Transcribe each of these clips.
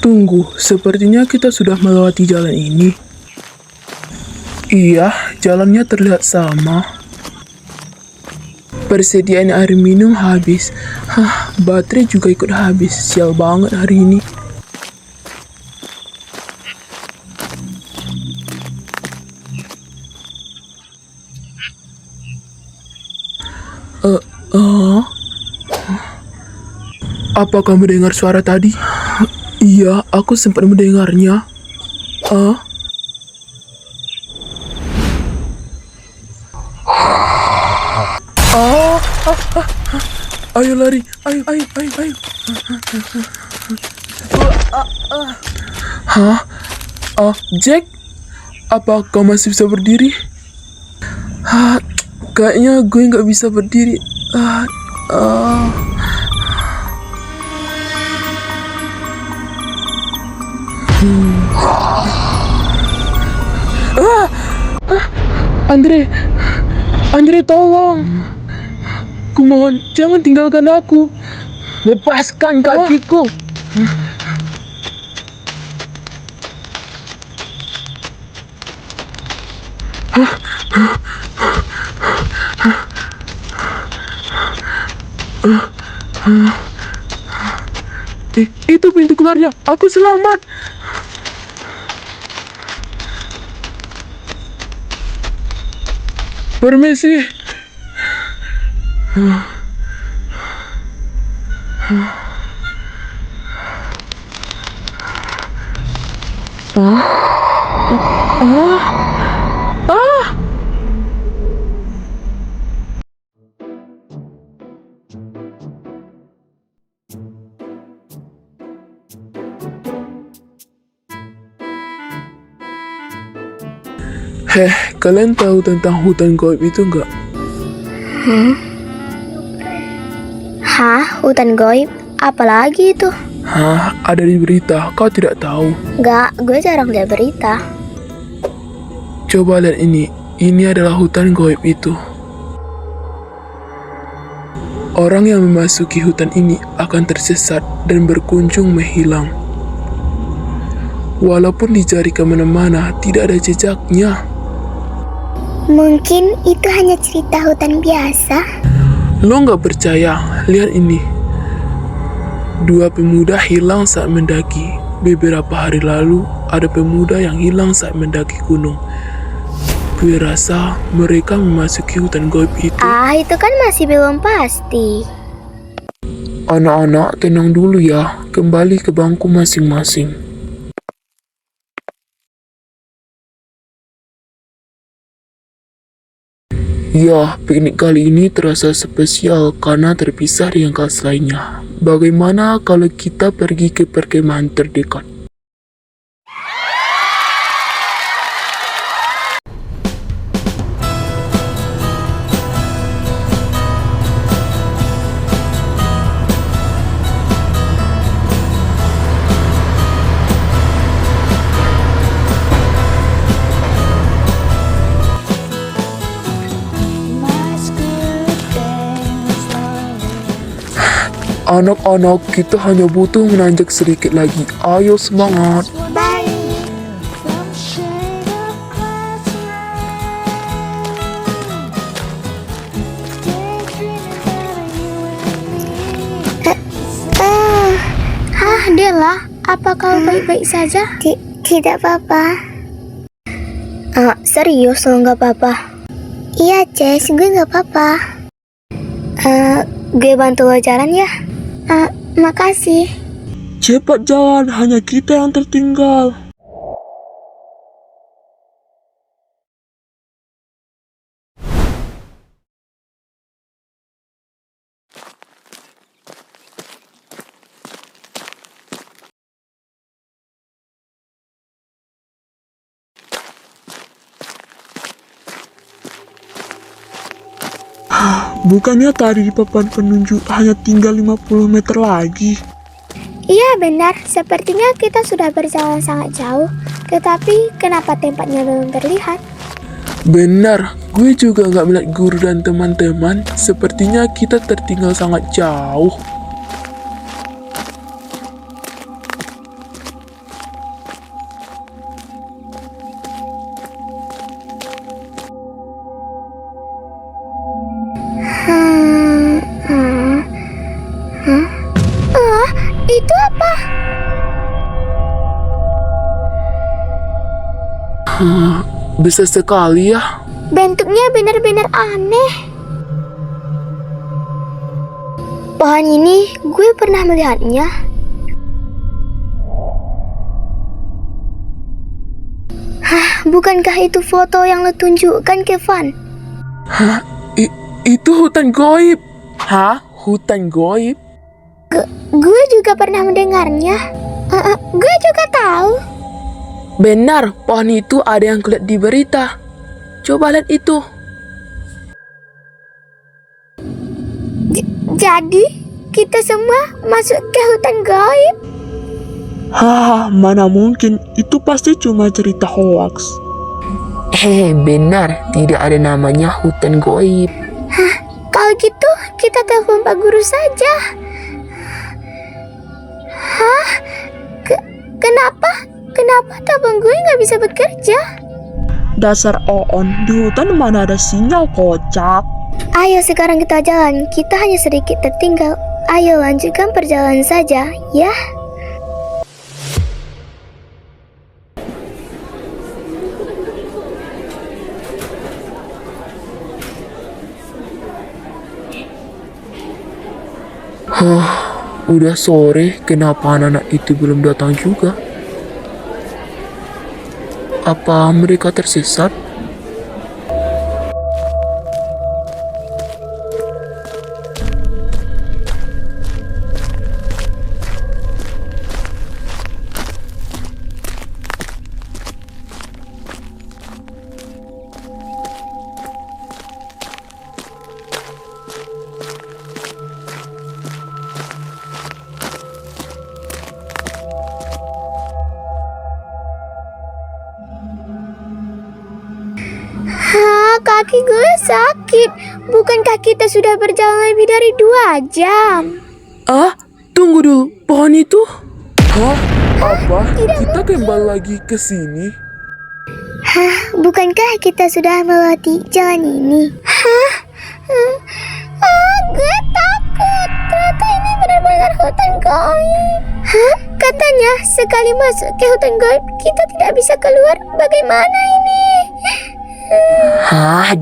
Tunggu, sepertinya kita sudah melewati jalan ini. Iya, jalannya terlihat sama. Persediaan air minum habis. Baterai juga ikut habis. Sial banget hari ini. Apakah mendengar suara tadi? Iya, aku sempat mendengarnya. Ayo lari, ayo. Jack, apa kau masih bisa berdiri? Kayaknya gue nggak bisa berdiri. Andre, tolong. Kumohon, jangan tinggalkan aku. Lepaskan kakiku. Itu pintu keluarnya. Aku selamat. Permisi. Kalian tahu tentang hutan gaib itu enggak? Hah? Hutan gaib? Apalagi itu? Ada di berita. Kau tidak tahu? Enggak, gue jarang lihat berita. Coba lihat ini. Ini adalah hutan gaib itu. Orang yang memasuki hutan ini akan tersesat dan berkunjung menghilang. Walaupun dicari kemana-mana, tidak ada jejaknya. Mungkin itu hanya cerita hutan biasa. Lo nggak percaya? Lihat ini. 2 pemuda hilang saat mendaki. Beberapa hari lalu, ada pemuda yang hilang saat mendaki gunung. Gue rasa mereka memasuki hutan gaib itu. Itu kan masih belum pasti. Anak-anak, tenang dulu ya. Kembali ke bangku masing-masing. Ya, piknik kali ini terasa spesial karena terpisah dengan kelas lainnya. Bagaimana kalau kita pergi ke perkemahan terdekat? Anak-anak, kita hanya butuh menanjak sedikit lagi. Ayo semangat. Della, apa kau baik-baik saja? Tidak apa-apa. Serius lo nggak apa-apa? Iya, Jess, gue nggak apa-apa. Gue bantu lo jalan ya. Makasih. Cepat jalan, hanya kita yang tertinggal. Bukannya tadi di papan penunjuk hanya tinggal 50 meter lagi? Iya benar, sepertinya kita sudah berjalan sangat jauh. Tetapi kenapa tempatnya belum terlihat? Benar, gue juga nggak melihat guru dan teman-teman. Sepertinya kita tertinggal sangat jauh. Besar sekali ya. Bentuknya benar-benar aneh. Pohon ini gue pernah melihatnya. Bukankah itu foto yang lo tunjukkan, Kevin? Hah? Itu hutan goib. Hah? Hutan goib? Gue juga pernah mendengarnya. Gue juga tahu. Benar, pohon itu ada yang kulihat di berita. Coba lihat itu. Jadi, kita semua masuk ke hutan goib. Haha, mana mungkin, itu pasti cuma cerita hoax. Benar, tidak ada namanya hutan goib. Kalau gitu, kita telepon Pak Guru saja. Kenapa telepon gue nggak bisa bekerja? Dasar Oon, di hutan mana ada sinyal, kocak. Ayo sekarang kita jalan, kita hanya sedikit tertinggal. Ayo lanjutkan perjalanan saja, ya. Udah sore, kenapa anak-anak itu belum datang juga? Apa mereka tersesat? Kaki gue sakit. Bukankah kita sudah berjalan lebih dari 2 jam? Tunggu dulu, pohon itu? Apa? Kita kembali lagi ke sini? Bukankah kita sudah melewati jalan ini? Gue takut. Ternyata ini benar-benar hutan goib. Katanya sekali masuk ke hutan goib kita tidak bisa keluar. Bagaimana ini?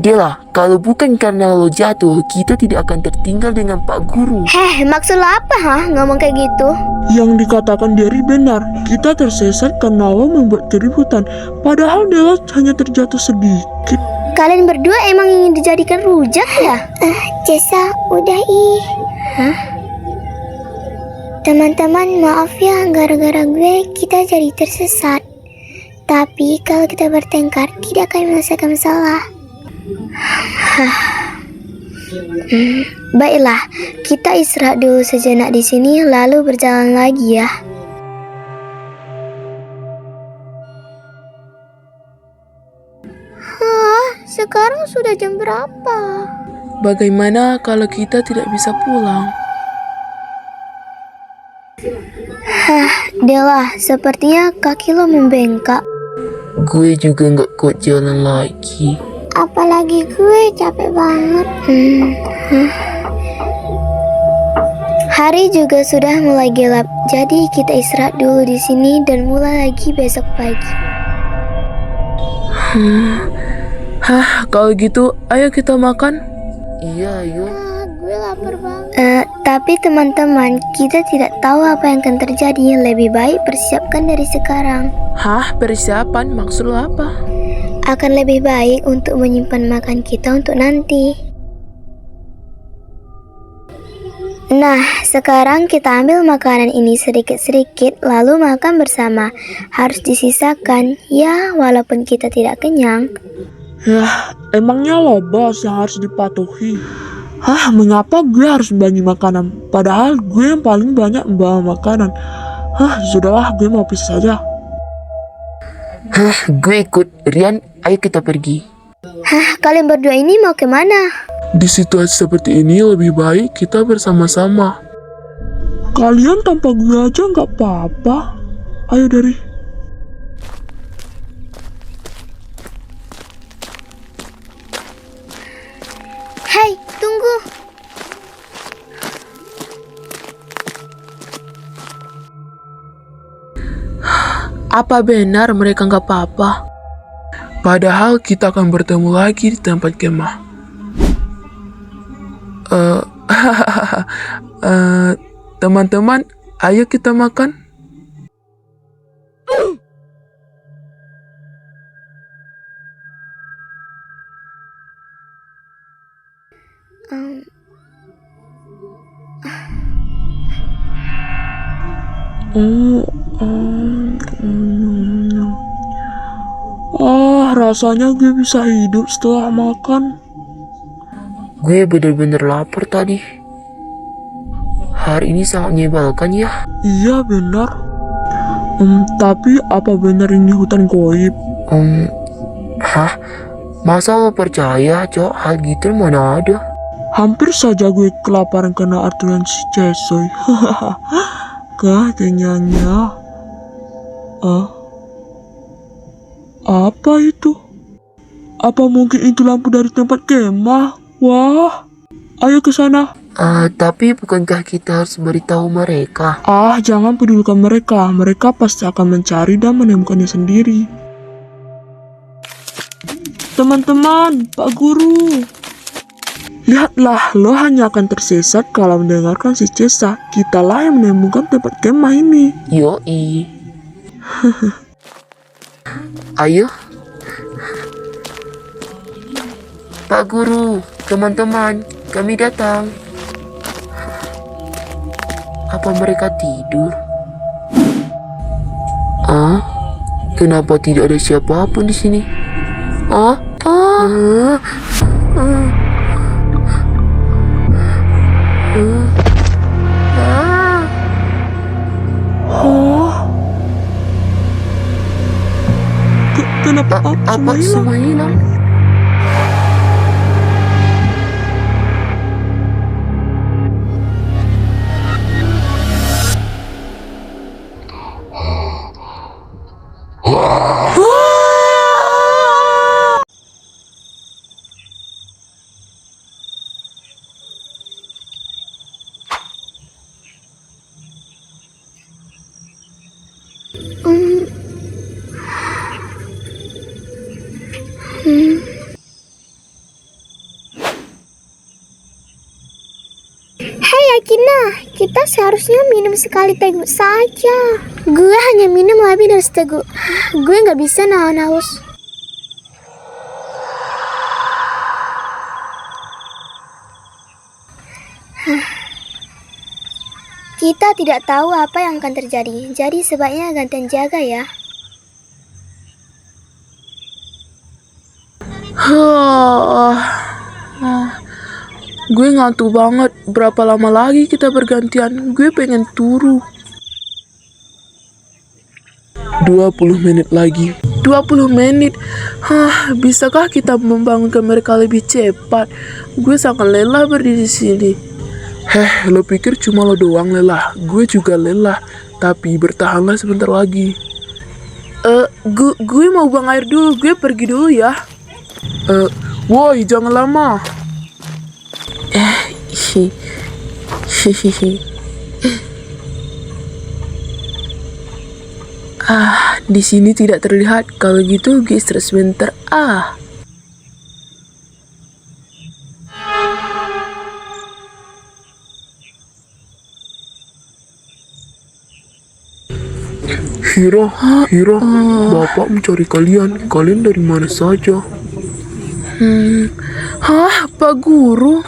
Dela, kalau bukan karena lo jatuh, kita tidak akan tertinggal dengan Pak Guru. Maksud lo apa ngomong kayak gitu? Yang dikatakan Derry benar, kita tersesat karena lo membuat keributan. Padahal Dela hanya terjatuh sedikit. Kalian berdua emang ingin dijadikan rujak ya? Jessa, udah Teman-teman, maaf ya, gara-gara gue kita jadi tersesat. Tapi kalau kita bertengkar tidak akan menyelesaikan masalah. Baiklah, kita istirahat dulu sejenak di sini lalu berjalan lagi ya. Sekarang sudah jam berapa? Bagaimana kalau kita tidak bisa pulang? Dela, sepertinya kaki lo membengkak. Gue juga nggak kuat jalan lagi. Apalagi gue capek banget. Hari juga sudah mulai gelap, jadi kita istirahat dulu di sini dan mulai lagi besok pagi. Kalau gitu, ayo kita makan. Iya, ayo. Gue lapar banget. Tapi teman-teman, kita tidak tahu apa yang akan terjadi. Lebih baik persiapkan dari sekarang. Persiapan? Maksud lo apa? Akan lebih baik untuk menyimpan makan kita untuk nanti. Nah, sekarang kita ambil makanan ini sedikit-sedikit lalu makan bersama. Harus disisakan, ya walaupun kita tidak kenyang. Emangnya lo bos yang harus dipatuhi? Mengapa gue harus bagi makanan? Padahal gue yang paling banyak membawa makanan. Sudahlah, gue mau pisah saja. Gue ikut. Rian, ayo kita pergi. Kalian berdua ini mau kemana? Di situasi seperti ini lebih baik kita bersama-sama. Kalian tanpa gue aja nggak apa-apa. Ayo Derry. Hei, tunggu. Apa benar mereka nggak apa-apa? Padahal kita akan bertemu lagi di tempat kemah. Teman-teman, ayo kita makan. Rasanya gue bisa hidup setelah makan. Gue bener-bener lapar tadi. Hari ini sangat menyebalkan ya. Iya benar. Tapi apa benar ini hutan goib? Hah? Masa lo percaya, Cok? Hal gitu mana ada? Hampir saja gue kelaparan kena aturan si Cesoy. Kenyangnya. Apa itu? Apa mungkin itu lampu dari tempat kemah? Wah, ayo ke sana. Tapi bukankah kita harus beritahu mereka? Jangan pedulikan mereka. Mereka pasti akan mencari dan menemukannya sendiri. Teman-teman, Pak Guru. Lihatlah, lo hanya akan tersesat kalau mendengarkan si Cesa. Kitalah yang menemukan tempat kemah ini. Yoi. Ayo. Pak Guru, teman-teman, kami datang. Apa mereka tidur? Kenapa tidak ada siapapun di sini? Kenapa Apa semua hilang? Hei Akina, kita seharusnya minum sekali teguk saja. Gue hanya minum lebih dari seteguk. Gue nggak bisa nahan haus. Kita tidak tahu apa yang akan terjadi, jadi sebaiknya gantian jaga ya. Gue ngantuk banget. Berapa lama lagi kita bergantian? Gue pengen turu. 20 menit lagi. 20 menit. Bisakah kita membangunkan mereka lebih cepat? Gue sangat lelah berdiri di sini. Lo pikir cuma lo doang lelah? Gue juga lelah. Tapi bertahanlah sebentar lagi. Gue mau buang air dulu. Gue pergi dulu ya. Woi, jangan lama. Di sini tidak terlihat. Kalau gitu gue stres sebentar. Hira, Bapak mencari kalian. Kalian dari mana saja? Pak Guru,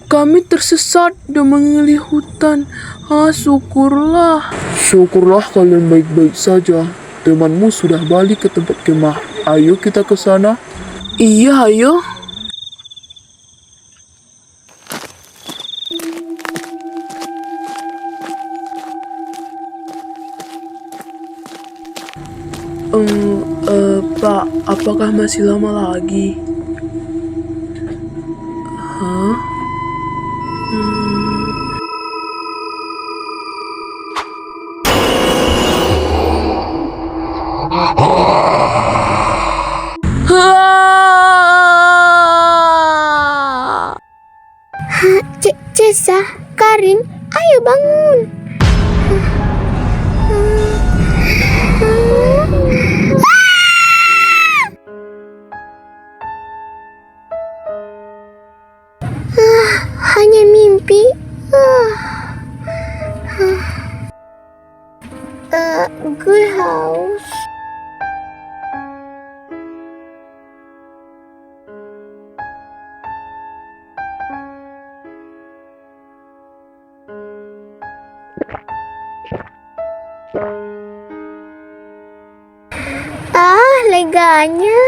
kami tersesat dan mengelilingi hutan. Syukurlah. Syukurlah kalian baik-baik saja. Temanmu sudah balik ke tempat kemah. Ayo kita ke sana. Iya, ayo. Pak, apakah masih lama lagi? Cesa, Karin, ayo bangun. sepi. Gue haus. Leganya.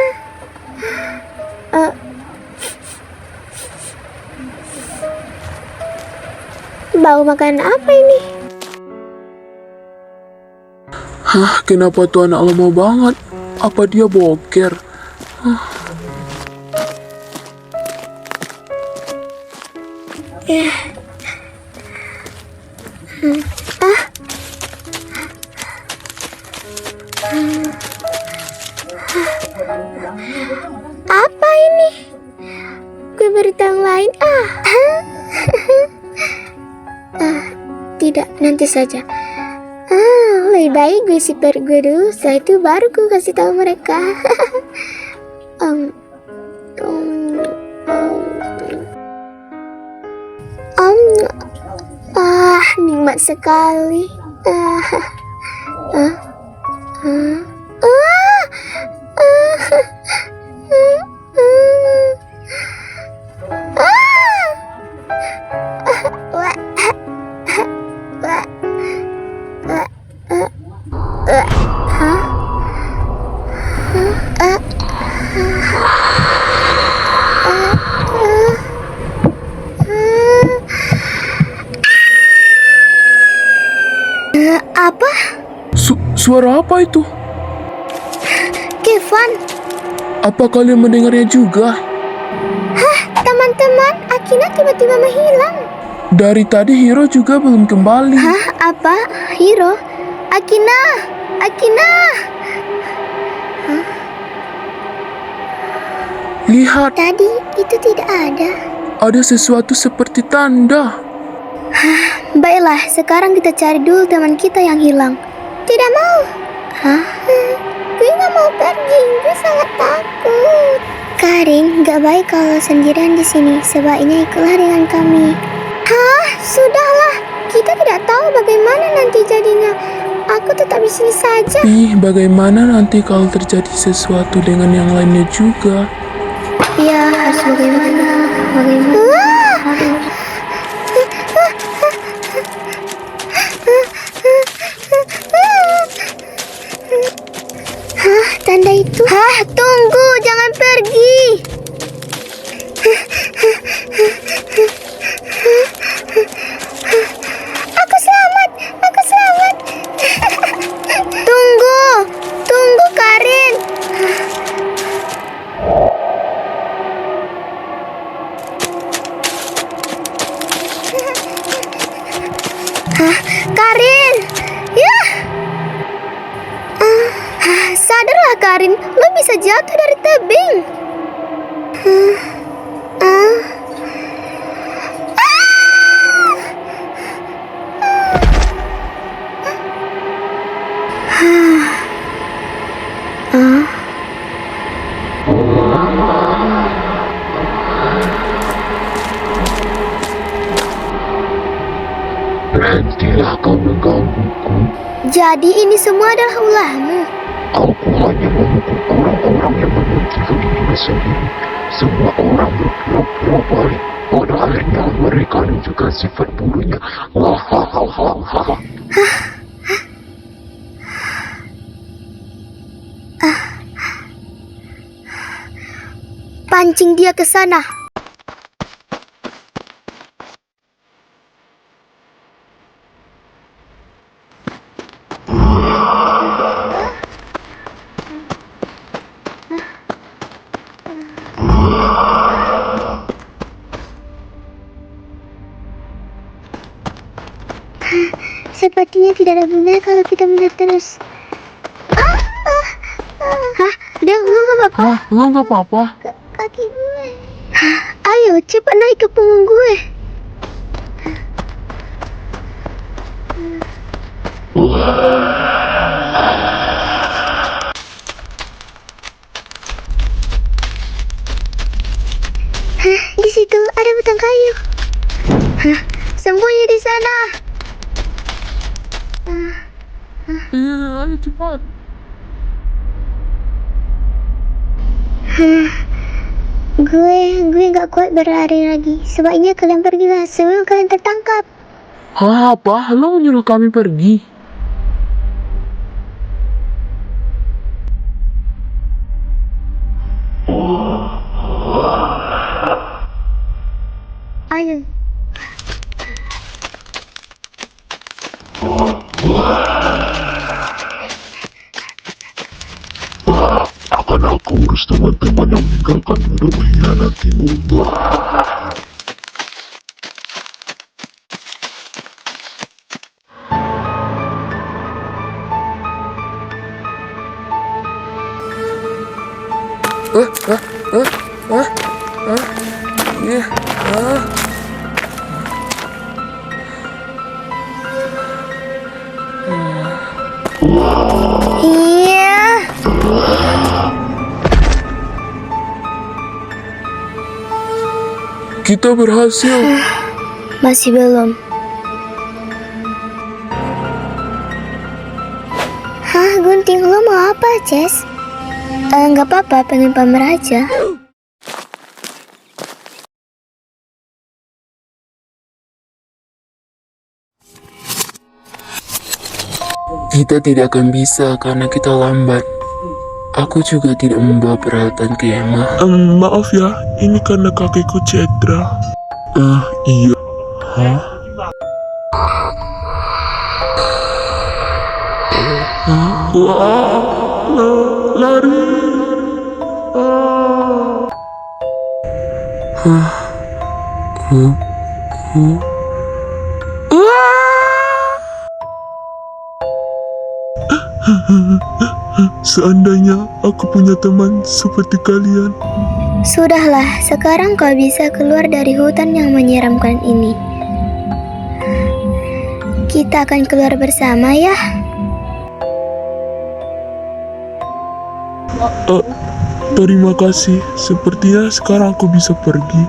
Bau makan apa ini? Hah, kenapa tuh anak lama banget? Apa dia boker? Apa ini? Gue berita yang lain. Tidak, nanti saja. Lebih baik gue sipir gue dulu, setelah itu baru gue kasih tahu mereka. Nikmat sekali. Apa? Suara apa itu? Kevin? Apa kalian mendengarnya juga? Teman-teman, Akina tiba-tiba menghilang. Dari tadi Hiro juga belum kembali. Apa? Hiro? Akina? Lihat, Tadi itu tidak ada. ada sesuatu seperti tanda. Baiklah, sekarang kita cari dulu teman kita yang hilang. Tidak mau. Gue gak mau pergi, gue sangat takut. Karin, gak baik kalau sendirian di sini. Sebaiknya ikutlah dengan kami. Sudahlah. Kita tidak tahu bagaimana nanti jadinya. Aku tetap di sini saja. Tapi bagaimana nanti kalau terjadi sesuatu dengan yang lainnya juga? Ya, harus bagaimana? Tanda itu. Tunggu, jangan pergi. Aku selamat. Tunggu Karin. Karin, ya. Sadarlah Karin, lo bisa jatuh dari tebing. Berhentilah kau menggangguku. Jadi ini semua adalah ulahmu. Aku hanya menghukum orang-orang yang memiliki dirinya sendiri. Semua orang berpura-pura baik, padahal mereka juga sifat buruknya. Wahahaha. Pancing dia ke sana. Sepertinya tidak ada gunanya kalau kita melihat terus. Dia nggak apa-apa. Lo nggak apa-apa? Kaki gue. Ayo cepat naik ke punggung gue. Di situ ada batang kayu. sana. Ayo cepat. Gue nggak kuat berlari lagi. Sebaiknya kalian pergilah sebelum kalian tertangkap. Hah, apa? Lo menyuruh kami pergi? Ayo. Akan aku urus teman-teman yang meninggalkan untuk mengkhianatimu. Iya. Kita berhasil. Masih belum. Hah, Gunting, lo mau apa, Ces? Nggak apa-apa, pengen pamer aja. Kita tidak akan bisa karena kita lambat. Aku juga tidak membawa peralatan kemah. Maaf ya, ini karena kakiku cedera. Iya. Hah? Lari. Seandainya aku punya teman seperti kalian. Sudahlah, sekarang kau bisa keluar dari hutan yang menyeramkan ini. Kita akan keluar bersama ya. Terima kasih. Sepertinya sekarang aku bisa pergi.